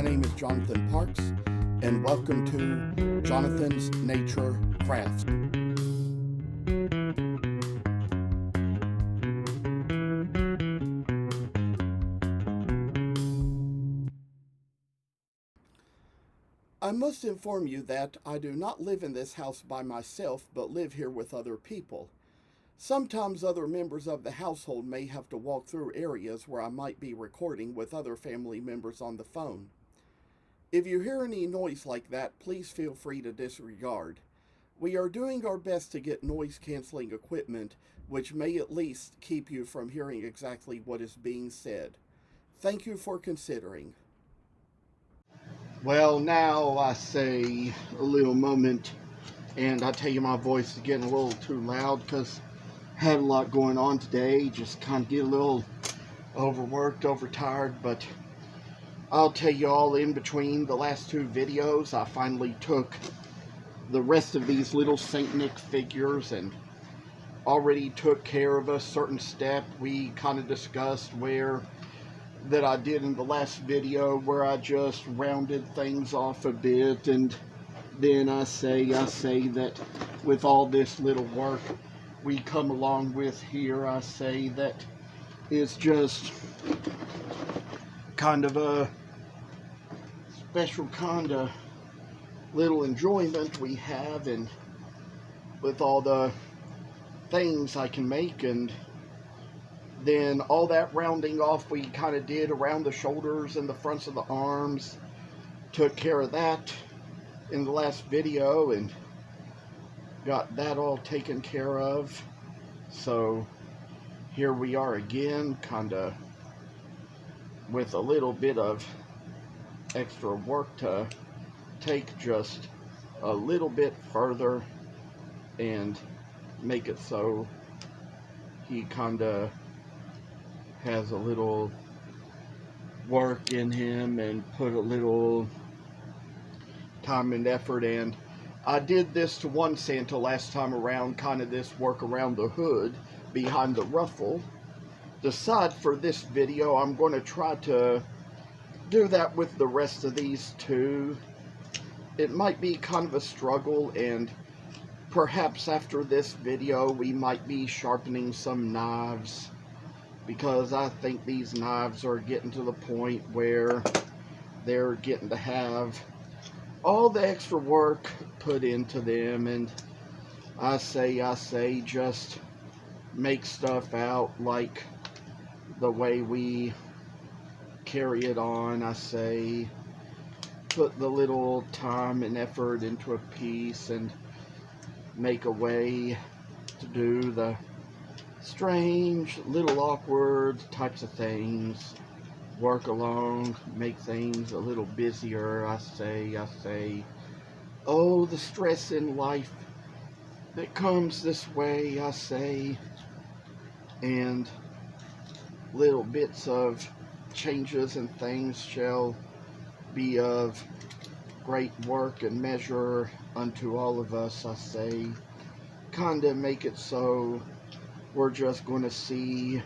My name is Jonathan Parks, and welcome to Jonathan's Nature Crafts. I must inform you that I do not live in this house by myself, but live here with other people. Sometimes other members of the household may have to walk through areas where I might be recording with other family members on the phone. If you hear any noise like that, please feel free to disregard. We are doing our best to get noise-canceling equipment, which may at least keep you from hearing exactly what is being said. Thank you for considering. Well, now I say a little moment, and I tell you my voice is getting a little too loud because I had a lot going on today. Just kind of get a little overworked, overtired, but I'll tell you all, in between the last two videos, I finally took the rest of these little Saint Nick figures and already took care of a certain step we kind of discussed that I did in the last video, where I just rounded things off a bit, and then I say that with all this little work we come along with here, I say that it's just kind of a special kind of little enjoyment we have, and with all the things I can make. And then all that rounding off we kind of did around the shoulders and the fronts of the arms, took care of that in the last video and got that all taken care of. So here we are again, kind of with a little bit of extra work to take just a little bit further and make it so he kind of has a little work in him and put a little time and effort. And I did this to one Santa last time around, kind of this work around the hood behind the ruffle. Decide for this video I'm going to try to do that with the rest of these two. It might be kind of a struggle, and perhaps after this video we might be sharpening some knives, because I think these knives are getting to the point where they're getting to have all the extra work put into them. And I say just make stuff out like the way we carry it on. I say put the little time and effort into a piece and make a way to do the strange, little awkward types of things, work along, make things a little busier. I say, oh, the stress in life that comes this way, I say, and little bits of changes and things shall be of great work and measure unto all of us. I say, kinda make it so we're just going to see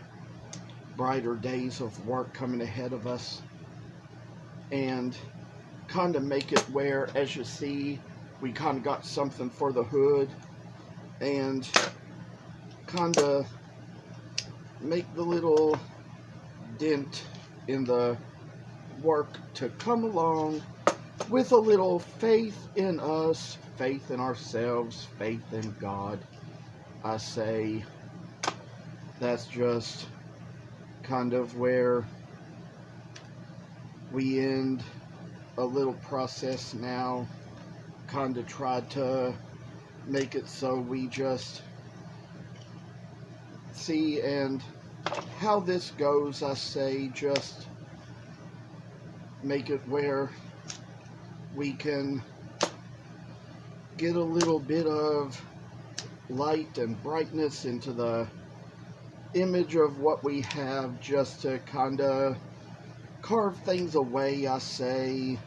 brighter days of work coming ahead of us, and kind of make it where, as you see, we kind of got something for the hood, and kind of make the little dent in the work to come along with a little faith in us, faith in ourselves, faith in God. I say that's just kind of where we end a little process now. Kind of tried to make it so we just see and how this goes. I say just make it where we can get a little bit of light and brightness into the image of what we have, just to kind of carve things away. I say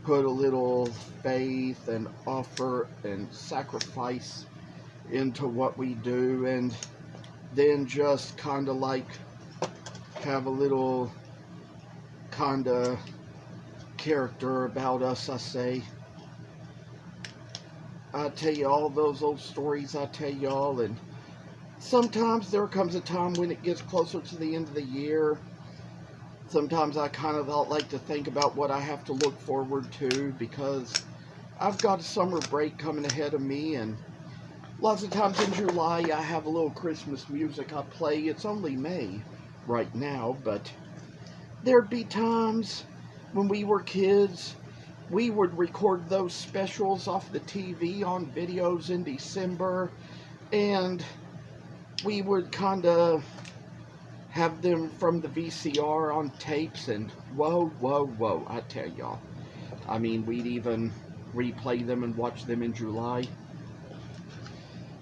put a little faith and offer and sacrifice into what we do, and then just kind of like have a little kind of character about us, I say. I tell you all those old stories I tell y'all, and sometimes there comes a time when it gets closer to the end of the year. Sometimes I kind of like to think about what I have to look forward to, because I've got a summer break coming ahead of me, and lots of times in July I have a little Christmas music I play. It's only May right now, but there'd be times when we were kids, we would record those specials off the TV on videos in December, and we would kind of have them from the VCR on tapes, and whoa, whoa, whoa, I tell y'all. I mean, we'd even replay them and watch them in July.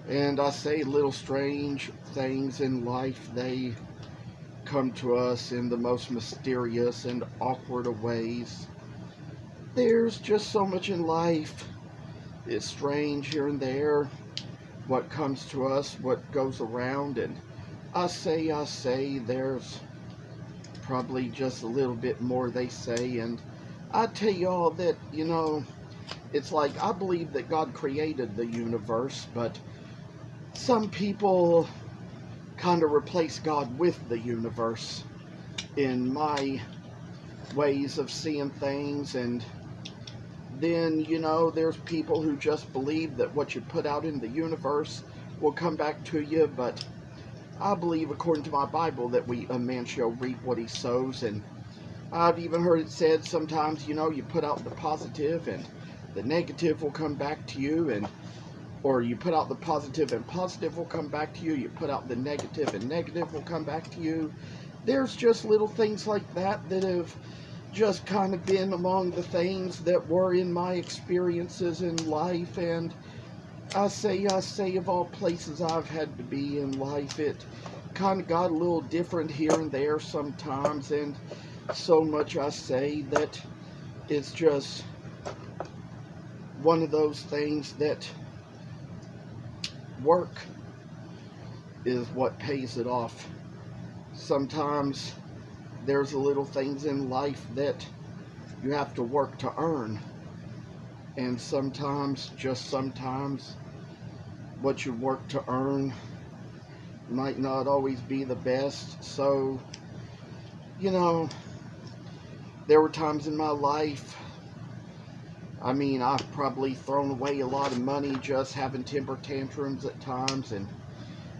And I say, little strange things in life, they come to us in the most mysterious and awkward of ways. There's just so much in life. It's strange here and there, what comes to us, what goes around, and I say, there's probably just a little bit more they say, and I tell y'all that, you know, it's like, I believe that God created the universe, but some people kind of replace God with the universe in my ways of seeing things. And then, you know, there's people who just believe that what you put out in the universe will come back to you, but I believe, according to my Bible, that a man shall reap what he sows. And I've even heard it said sometimes, you know, you put out the positive and the negative will come back to you, or you put out the positive and positive will come back to you. You put out the negative and negative will come back to you. There's just little things like that that have just kind of been among the things that were in my experiences in life. And I say, of all places I've had to be in life, it kind of got a little different here and there sometimes, and so much I say that it's just one of those things that work is what pays it off. Sometimes there's little things in life that you have to work to earn, and sometimes, just sometimes, what you work to earn might not always be the best. So, you know, there were times in my life, I mean, I've probably thrown away a lot of money just having temper tantrums at times. And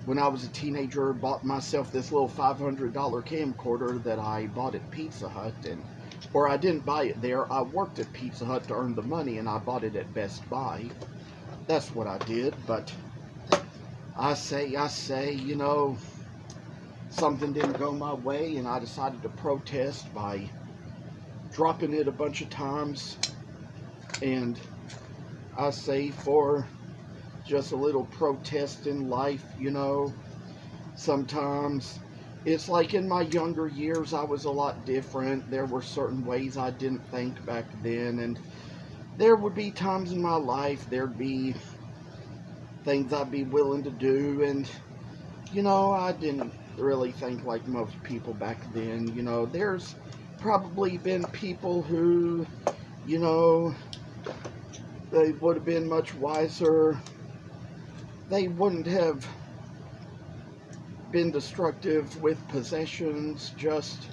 when I was a teenager, I bought myself this little $500 camcorder that I bought at Pizza Hut. Or I didn't buy it there, I worked at Pizza Hut to earn the money, and I bought it at Best Buy. That's what I did. But I say, you know, something didn't go my way, and I decided to protest by dropping it a bunch of times. And I say, for just a little protest in life, you know, sometimes it's like in my younger years I was a lot different. There were certain ways I didn't think back then, and there would be times in my life there'd be things I'd be willing to do, and, you know, I didn't really think like most people back then. You know, there's probably been people who, you know, they would have been much wiser. They wouldn't have been destructive with possessions just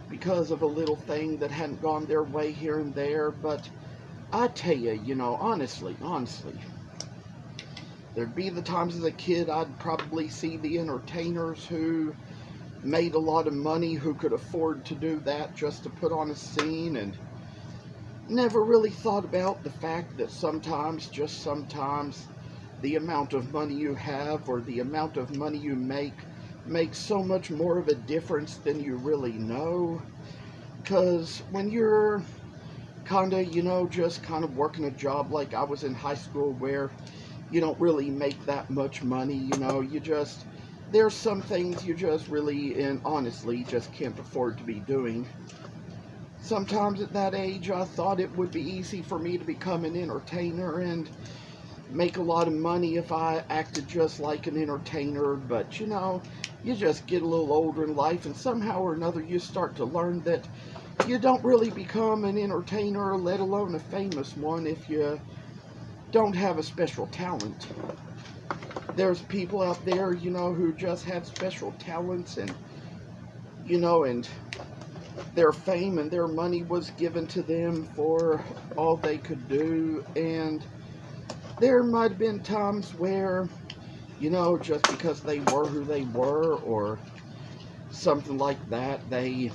because of a little thing that hadn't gone their way here and there. But I tell you, you know, honestly, there'd be the times as a kid I'd probably see the entertainers who made a lot of money, who could afford to do that just to put on a scene, and never really thought about the fact that sometimes, just sometimes, the amount of money you have or the amount of money you make makes so much more of a difference than you really know. Because when you're kind of, you know, just kind of working a job like I was in high school, where you don't really make that much money, you know, there's some things you just really and honestly just can't afford to be doing. Sometimes at that age I thought it would be easy for me to become an entertainer and make a lot of money if I acted just like an entertainer. But, you know, you just get a little older in life, and somehow or another you start to learn that you don't really become an entertainer, let alone a famous one, if you don't have a special talent. There's people out there, who just had special talents, and, and their fame and their money was given to them for all they could do. And there might have been times where, just because they were who they were or something like that, they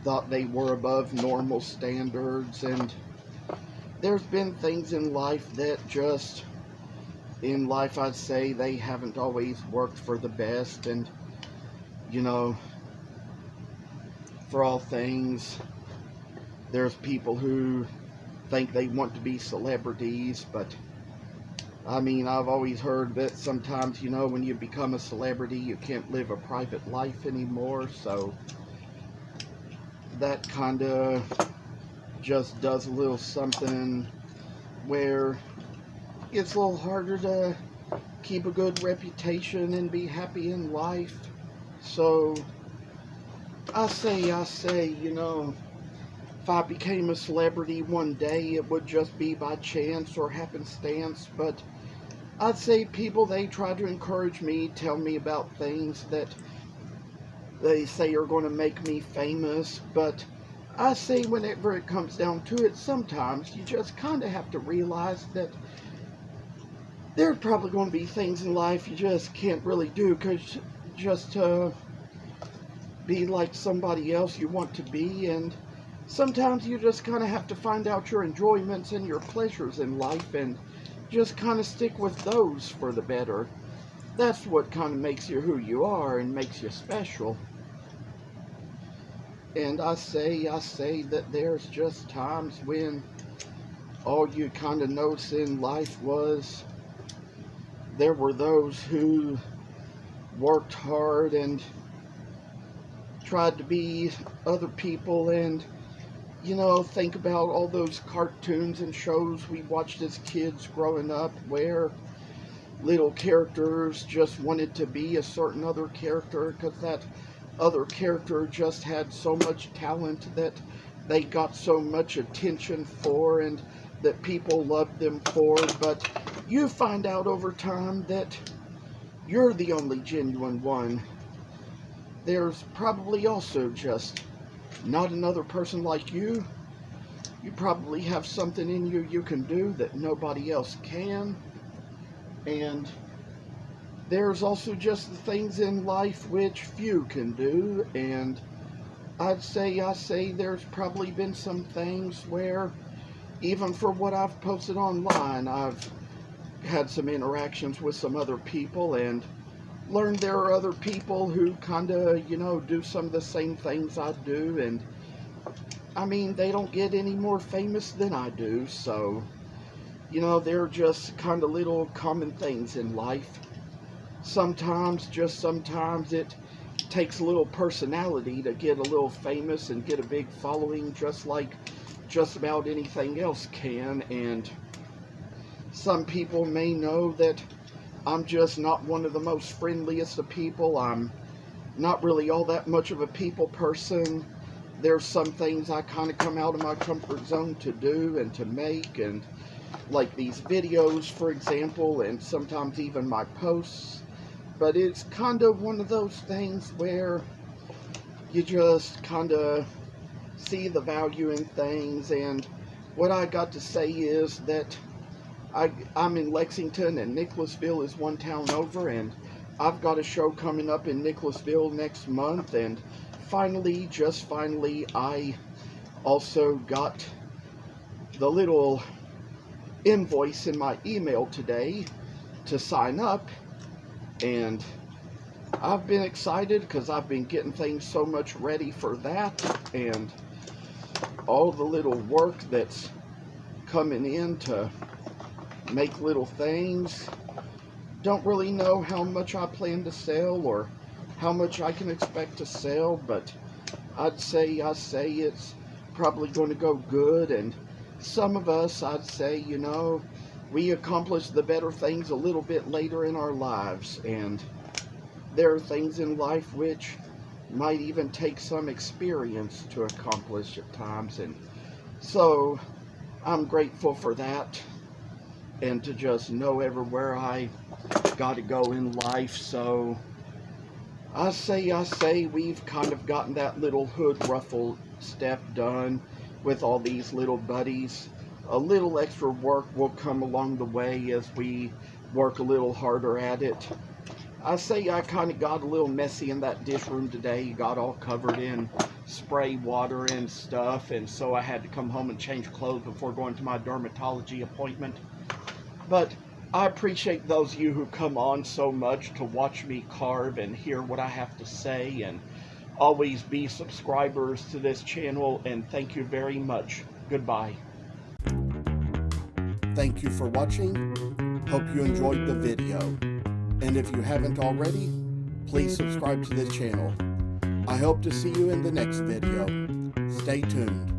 thought they were above normal standards. And there's been things in life that just, in life, I'd say they haven't always worked for the best. And, for all things, there's people who think they want to be celebrities, but I've always heard that sometimes, when you become a celebrity, you can't live a private life anymore. So that kind of just does a little something where it's a little harder to keep a good reputation and be happy in life. So I say, if I became a celebrity one day, it would just be by chance or happenstance. But I'd say people, they try to encourage me, tell me about things that they say are going to make me famous. But I say whenever it comes down to it, sometimes you just kind of have to realize that there's probably going to be things in life you just can't really do, because just to be like somebody else you want to be. And sometimes you just kind of have to find out your enjoyments and your pleasures in life and just kind of stick with those for the better. That's what kind of makes you who you are and makes you special. And I say that there's just times when all you kind of notice in life was there were those who worked hard and tried to be other people. And think about all those cartoons and shows we watched as kids growing up, where little characters just wanted to be a certain other character because that other character just had so much talent that they got so much attention for and that people loved them for. But you find out over time that you're the only genuine one. There's probably also just not another person like you. You probably have something in you can do that nobody else can. And there's also just the things in life which few can do. And I say there's probably been some things where, even for what I've posted online, I've had some interactions with some other people and learned there are other people who kind of, do some of the same things I do. And they don't get any more famous than I do. So, they're just kind of little common things in life. Sometimes it takes a little personality to get a little famous and get a big following, just like just about anything else can. And some people may know that I'm just not one of the most friendliest of people. I'm not really all that much of a people person. There's some things I kind of come out of my comfort zone to do and to make, and like these videos, for example, and sometimes even my posts. But it's kind of one of those things where you just kind of see the value in things. And what I got to say is that I'm in Lexington, and Nicholasville is one town over, and I've got a show coming up in Nicholasville next month. And finally, just finally, I also got the little invoice in my email today to sign up. And I've been excited because I've been getting things so much ready for that, and all the little work that's coming in to make little things. Don't really know how much I plan to sell or how much I can expect to sell, but I say it's probably going to go good. And some of us, I'd say, we accomplish the better things a little bit later in our lives. And there are things in life which might even take some experience to accomplish at times. And so I'm grateful for that, and to just know everywhere I got to go in life. So I say we've kind of gotten that little hood ruffle step done with all these little buddies. A little extra work will come along the way as we work a little harder at it. I say I kind of got a little messy in that dish room today. Got all covered in spray water and stuff, and so I had to come home and change clothes before going to my dermatology appointment. But I appreciate those of you who come on so much to watch me carve and hear what I have to say, and always be subscribers to this channel, and thank you very much. Goodbye. Thank you for watching. Hope you enjoyed the video. And if you haven't already, please subscribe to this channel. I hope to see you in the next video. Stay tuned.